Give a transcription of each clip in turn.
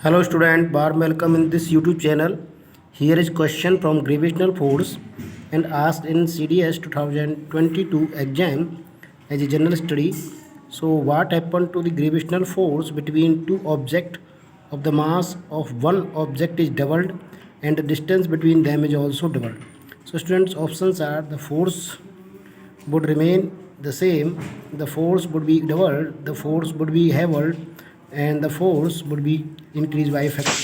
Hello student, warm welcome in this YouTube channel. Here is question from gravitational force and asked in CDS 2022 exam as a general study. So what happened to the gravitational force between two objects of the mass of one object is doubled and the distance between them is also doubled. So students, options are the force would remain the same, the force would be doubled, the force would be halved, and the force would be increased by a factor of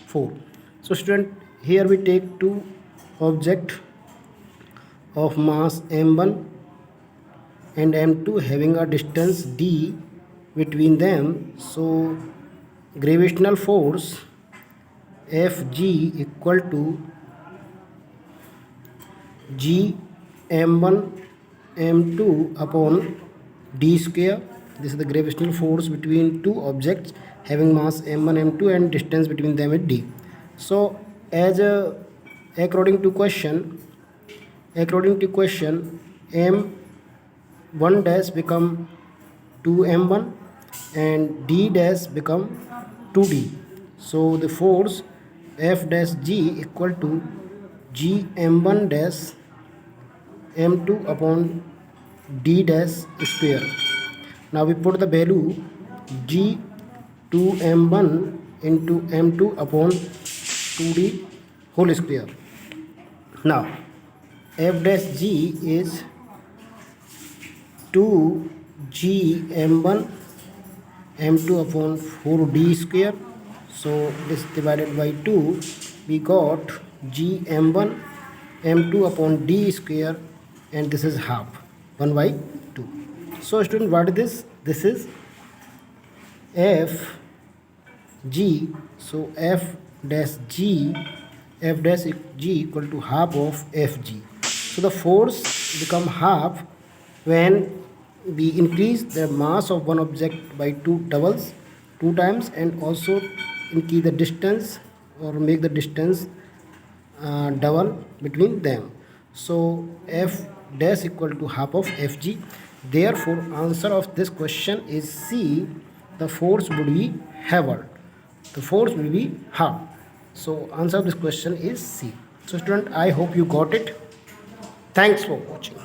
4. So student, here we take two object of mass m1 and m2 having a distance d between them. So gravitational force Fg equal to g m1 m2 upon d square. This is the gravitational force between two objects having mass m1 m2 and distance between them is d. So as according to question m1 dash become 2m1 and d dash become 2d. So the force F dash g equal to g m1 dash m2 upon d dash square. Now we put the value g 2m1 into m2 upon 2d whole square. Now f dash g is 2g m1 m2 upon 4d square. So this divided by 2, we got g m1 m2 upon d square, and this is half 1 by 2. So student, what is this? This is f g. So f dash g equal to half of fg. So the force become half when we increase the mass of one object by two times, and also increase the distance or make the distance double between them. So f dash equal to half of fg. Therefore answer of this question is C. The force would be halved. The force will be half. So answer of this question is C. So student, I hope you got it. Thanks for watching.